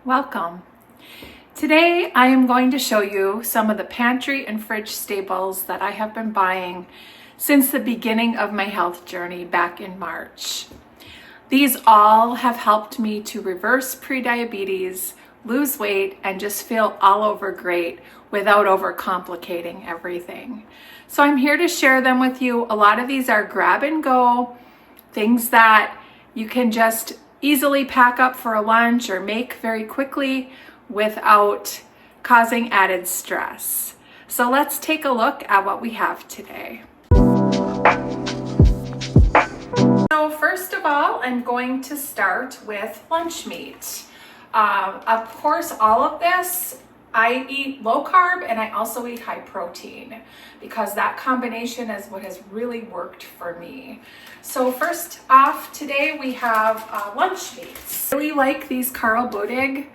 Welcome. Today I am going to show you some of the pantry and fridge staples that I have been buying since the beginning of my health journey back in March. These all have helped me to reverse prediabetes, lose weight, and just feel all over great without overcomplicating everything. So I'm here to share them with you. A lot of these are grab and go, things that you can just easily pack up for a lunch or make very quickly without causing added stress. So let's take a look at what we have today. So first of all, I'm going to start with lunch meat. Of course, all of this, I eat low carb and I also eat high protein because that combination is what has really worked for me. So first off today we have lunch meats. I really like these Carl Bodig,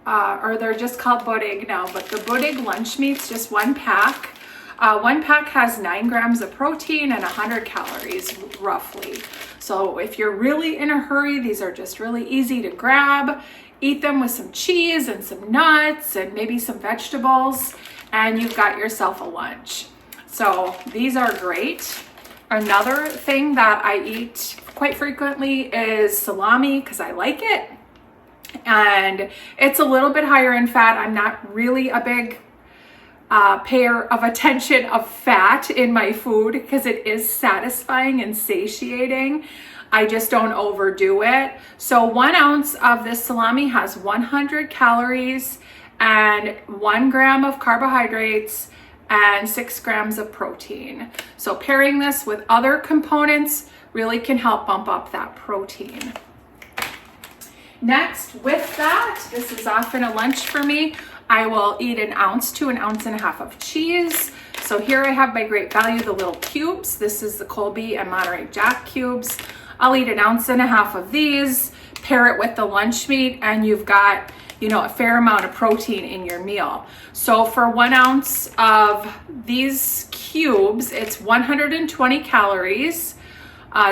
or they're just called Bodig now, but the Bodig lunch meats, just one pack. One pack has 9 grams of protein and 100 calories roughly. So if you're really in a hurry, these are just really easy to grab. Eat them with some cheese and some nuts and maybe some vegetables, and you've got yourself a lunch. So these are great. Another thing that I eat quite frequently is salami because I like it. And it's a little bit higher in fat. I'm not really a big payer of attention of fat in my food because it is satisfying and satiating. I just don't overdo it. So 1 ounce of this salami has 100 calories and 1 gram of carbohydrates and 6 grams of protein. So pairing this with other components really can help bump up that protein. Next, with that, this is often a lunch for me, I will eat 1 ounce to 1.5 ounces of cheese. So here I have my Great Value, the little cubes. This is the Colby and Monterey Jack cubes. I'll eat 1.5 ounces of these, pair it with the lunch meat, and you've got, a fair amount of protein in your meal. So for 1 ounce of these cubes, it's 120 calories,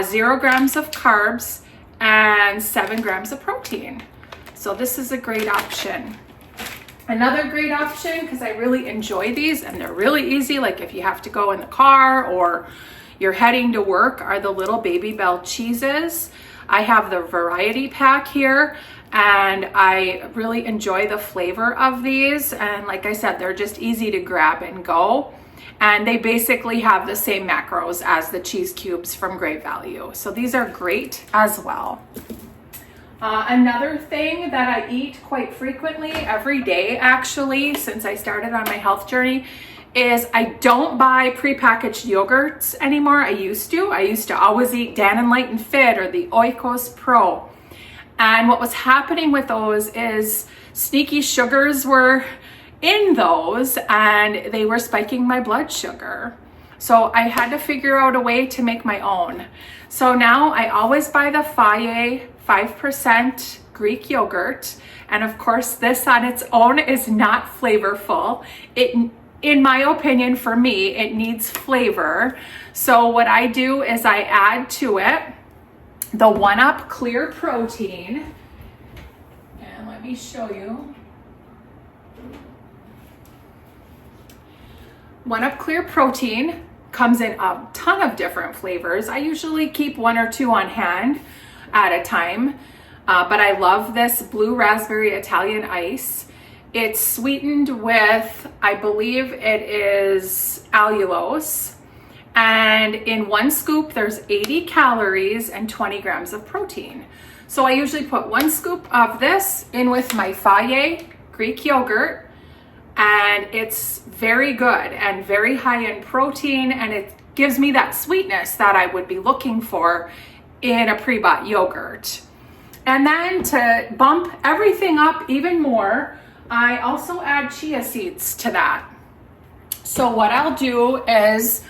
0 grams of carbs, and 7 grams of protein. So this is a great option. Another great option, because I really enjoy these and they're really easy, like if you have to go in the car or you're heading to work, are the little Baby Bell cheeses. I have the variety pack here and I really enjoy the flavor of these. And like I said, they're just easy to grab and go. And they basically have the same macros as the cheese cubes from Great Value. So these are great as well. Another thing that I eat quite frequently, every day actually, since I started on my health journey, is I don't buy prepackaged yogurts anymore. I used to always eat Dan & Light and Fit or the Oikos Pro. And what was happening with those is sneaky sugars were in those and they were spiking my blood sugar. So I had to figure out a way to make my own. So now I always buy the Faye 5% Greek yogurt. And of course, this on its own is not flavorful. In my opinion, for me, it needs flavor. So what I do is I add to it the 1-Up Clear Protein. And let me show you. 1-Up Clear Protein comes in a ton of different flavors. I usually keep 1 or 2 on hand at a time. But I love this blue raspberry Italian ice. It's sweetened with, I believe it is allulose. And in 1 scoop, there's 80 calories and 20 grams of protein. So I usually put 1 scoop of this in with my Faye Greek yogurt. And it's very good and very high in protein. And it gives me that sweetness that I would be looking for in a pre-bought yogurt. And then to bump everything up even more, I also add chia seeds to that. So what I'll do is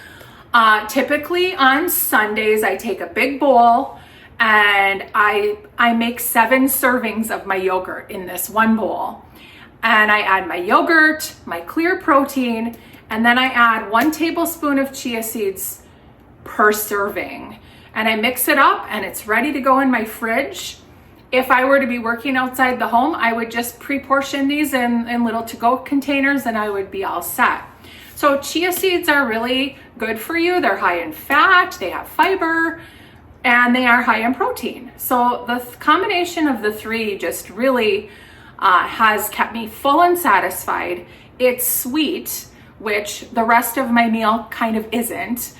typically on Sundays, I take a big bowl and I make 7 servings of my yogurt in this one bowl. And I add my yogurt, my clear protein, and then I add 1 tablespoon of chia seeds per serving. And I mix it up and it's ready to go in my fridge. If I were to be working outside the home, I would just pre-portion these in little to-go containers and I would be all set. So chia seeds are really good for you. They're high in fat, they have fiber, and they are high in protein. So the combination of the three just really has kept me full and satisfied. It's sweet, which the rest of my meal kind of isn't.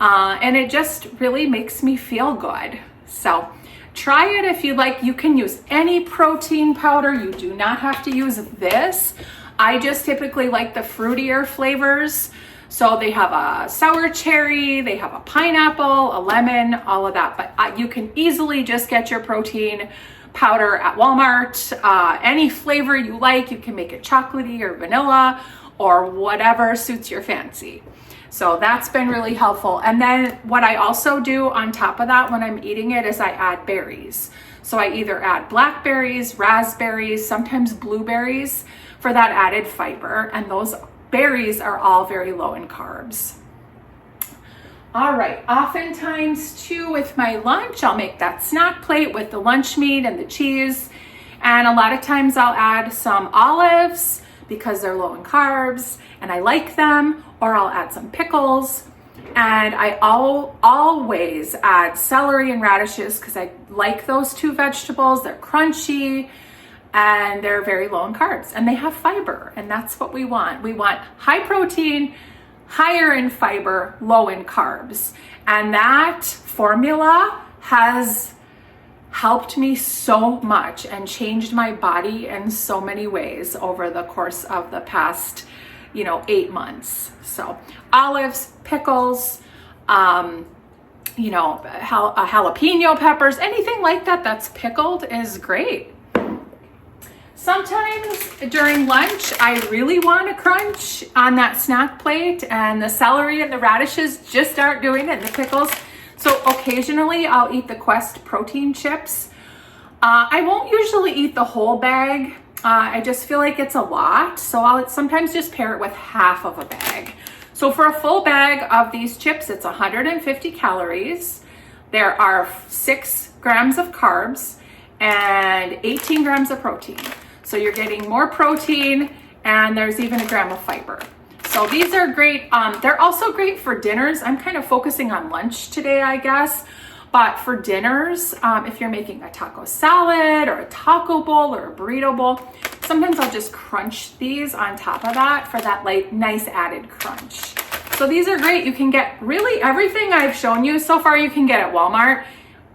And it just really makes me feel good. So try it if you like. You can use any protein powder. You do not have to use this. I just typically like the fruitier flavors. So they have a sour cherry, they have a pineapple, a lemon, all of that. But you can easily just get your protein powder at Walmart. Any flavor you like, you can make it chocolatey or vanilla or whatever suits your fancy. So that's been really helpful. And then what I also do on top of that when I'm eating it is I add berries. So I either add blackberries, raspberries, sometimes blueberries for that added fiber. And those berries are all very low in carbs. All right, oftentimes too with my lunch, I'll make that snack plate with the lunch meat and the cheese. And a lot of times I'll add some olives because they're low in carbs and I like them, or I'll add some pickles. And I always add celery and radishes because I like those two vegetables. They're crunchy and they're very low in carbs and they have fiber, and that's what we want. We want high protein, higher in fiber, low in carbs. And that formula has helped me so much and changed my body in so many ways over the course of the past 8 months. So olives, pickles, jalapeno peppers, anything like that that's pickled is great. Sometimes during lunch, I really want to crunch on that snack plate, and the celery and the radishes just aren't doing it, and the pickles. So occasionally I'll eat the Quest protein chips. I won't usually eat the whole bag. I just feel like it's a lot. So I'll sometimes just pair it with half of a bag. So for a full bag of these chips, it's 150 calories. There are 6 grams of carbs and 18 grams of protein. So you're getting more protein, and there's even a gram of fiber. So these are great. They're also great for dinners. I'm kind of focusing on lunch today, I guess. But for dinners, if you're making a taco salad or a taco bowl or a burrito bowl, sometimes I'll just crunch these on top of that for that nice added crunch. So these are great. You can get really everything I've shown you so far you can get at Walmart,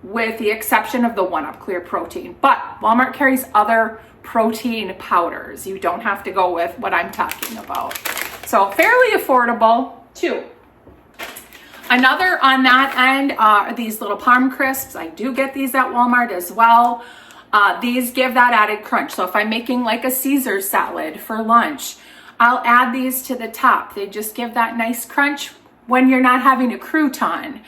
with the exception of the 1UP Clear Protein. But Walmart carries other protein powders. You don't have to go with what I'm talking about. So fairly affordable too. Another on that end are these little Parm Crisps. I do get these at Walmart as well. These give that added crunch. So if I'm making like a Caesar salad for lunch, I'll add these to the top. They just give that nice crunch when you're not having a crouton.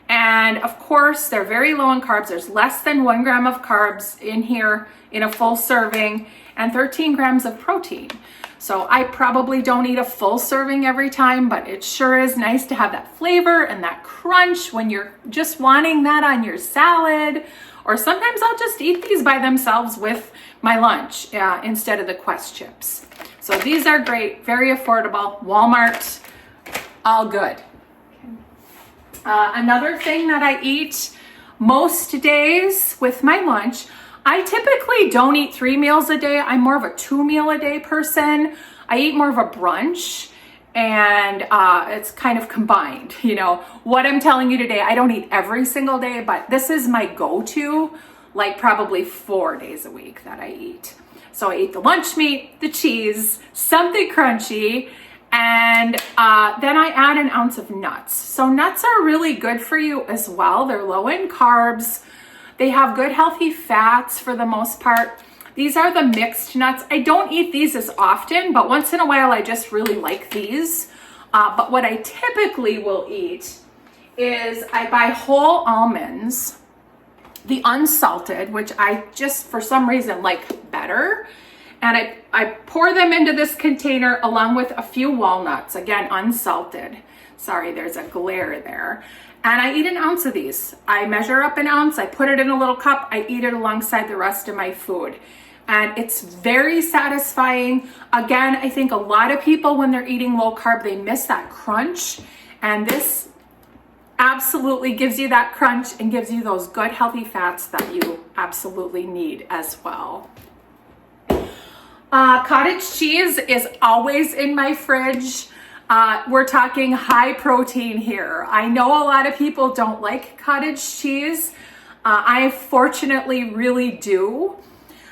And of course, they're very low in carbs. There's less than 1 gram of carbs in here in a full serving, and 13 grams of protein. So I probably don't eat a full serving every time, but it sure is nice to have that flavor and that crunch when you're just wanting that on your salad. Or sometimes I'll just eat these by themselves with my lunch instead of the Quest chips. So these are great, very affordable, Walmart, all good. Another thing that I eat most days with my lunch, I typically don't eat 3 meals a day. I'm more of a 2 meal a day person. I eat more of a brunch, and it's kind of combined. What I'm telling you today, I don't eat every single day, but this is my go-to, like probably 4 days a week that I eat. So I eat the lunch meat, the cheese, something crunchy, and then I add an ounce of nuts. So nuts are really good for you as well. They're low in carbs. They have good healthy fats for the most part. These are the mixed nuts. I don't eat these as often, but once in a while I just really like these. But what I typically will eat is I buy whole almonds, the unsalted, which I just for some reason like better. And I pour them into this container along with a few walnuts, again, unsalted. Sorry, there's a glare there. And I eat an ounce of these. I measure up an ounce, I put it in a little cup, I eat it alongside the rest of my food. And it's very satisfying. Again, I think a lot of people, when they're eating low carb, they miss that crunch. And this absolutely gives you that crunch and gives you those good healthy fats that you absolutely need as well. Cottage cheese is always in my fridge. We're talking high protein here. I know a lot of people don't like cottage cheese. I fortunately really do.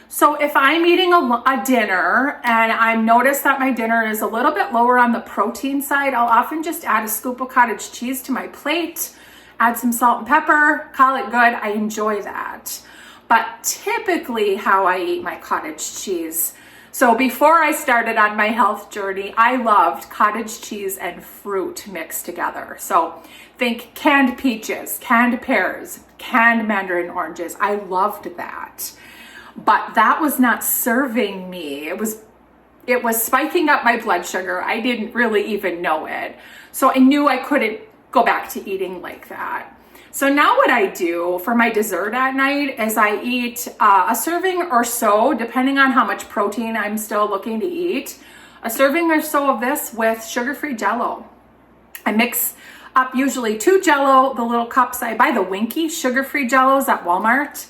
So if I'm eating a dinner and I notice that my dinner is a little bit lower on the protein side, I'll often just add a scoop of cottage cheese to my plate, add some salt and pepper, call it good. I enjoy that. But typically how I eat my cottage cheese. So before I started on my health journey, I loved cottage cheese and fruit mixed together. So think canned peaches, canned pears, canned mandarin oranges. I loved that. But that was not serving me. It was spiking up my blood sugar. I didn't really even know it. So I knew I couldn't go back to eating like that. So now what I do for my dessert at night is I eat a serving or so, depending on how much protein I'm still looking to eat, a serving or so of this with sugar-free Jell-O. I mix up usually 2 Jell-O, the little cups. I buy the Winky sugar-free Jell-Os at Walmart.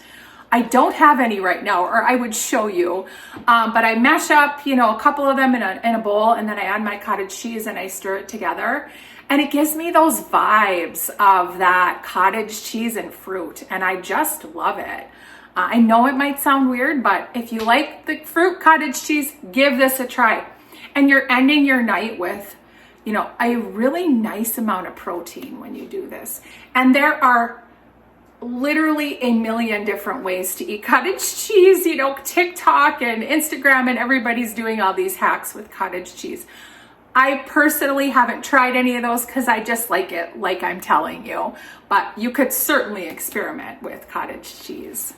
I don't have any right now, or I would show you, but I mash up, a couple of them in a bowl, and then I add my cottage cheese and I stir it together. And it gives me those vibes of that cottage cheese and fruit, and I just love it. I know it might sound weird, but if you like the fruit cottage cheese, give this a try. And you're ending your night with, a really nice amount of protein when you do this. And there are literally a million different ways to eat cottage cheese. TikTok and Instagram and everybody's doing all these hacks with cottage cheese. I personally haven't tried any of those because I just like it, like I'm telling you, but you could certainly experiment with cottage cheese.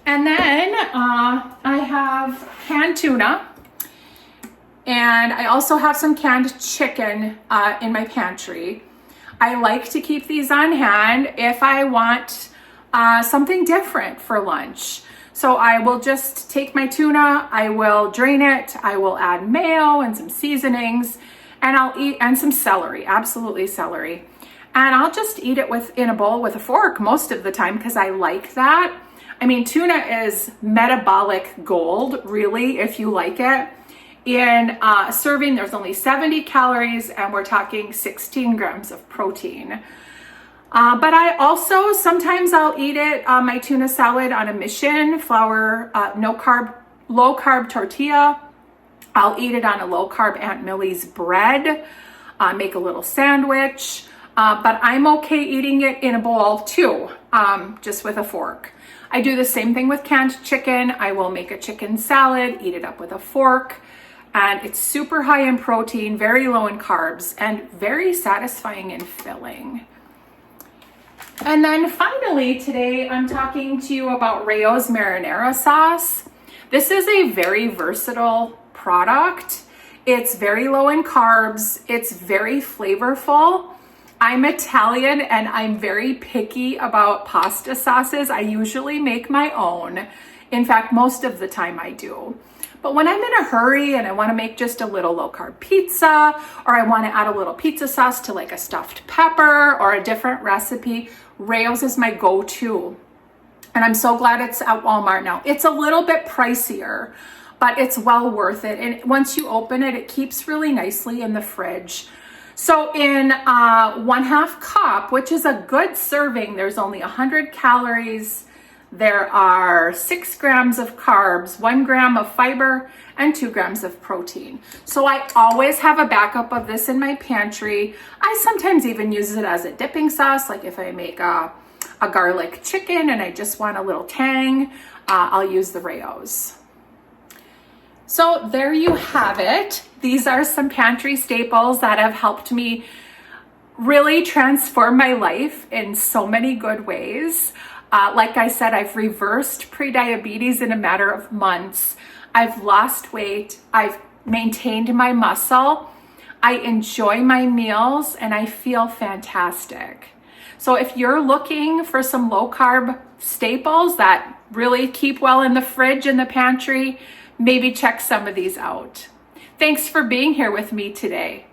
And then I have canned tuna, and I also have some canned chicken in my pantry. I like to keep these on hand if I want something different for lunch. So I will just take my tuna, I will drain it, I will add mayo and some seasonings, and and some celery, absolutely celery. And I'll just eat it in a bowl with a fork most of the time because I like that. I mean, tuna is metabolic gold, really, if you like it. In a serving, there's only 70 calories, and we're talking 16 grams of protein. But I also, sometimes I'll eat it, my tuna salad on a mission, flour, low carb tortilla. I'll eat it on a low carb Aunt Millie's bread, make a little sandwich. But I'm okay eating it in a bowl too, just with a fork. I do the same thing with canned chicken. I will make a chicken salad, eat it up with a fork. And it's super high in protein, very low in carbs, and very satisfying and filling. And then finally today, I'm talking to you about Rayo's marinara sauce. This is a very versatile product. It's very low in carbs. It's very flavorful. I'm Italian and I'm very picky about pasta sauces. I usually make my own. In fact, most of the time I do. But when I'm in a hurry and I want to make just a little low carb pizza, or I want to add a little pizza sauce to like a stuffed pepper or a different recipe, Rayo's is my go-to. And I'm so glad it's at Walmart now. It's a little bit pricier, but it's well worth it. And once you open it, it keeps really nicely in the fridge. So in 1/2 cup, which is a good serving, there's only 100 calories. There are 6 grams of carbs, 1 gram of fiber, and 2 grams of protein. So I always have a backup of this in my pantry. I sometimes even use it as a dipping sauce, like if I make a garlic chicken and I just want a little tang, I'll use the Rayo's. So there you have it. These are some pantry staples that have helped me really transform my life in so many good ways. Like I said, I've reversed prediabetes in a matter of months. I've lost weight. I've maintained my muscle. I enjoy my meals and I feel fantastic. So if you're looking for some low carb staples that really keep well in the fridge and the pantry, maybe check some of these out. Thanks for being here with me today.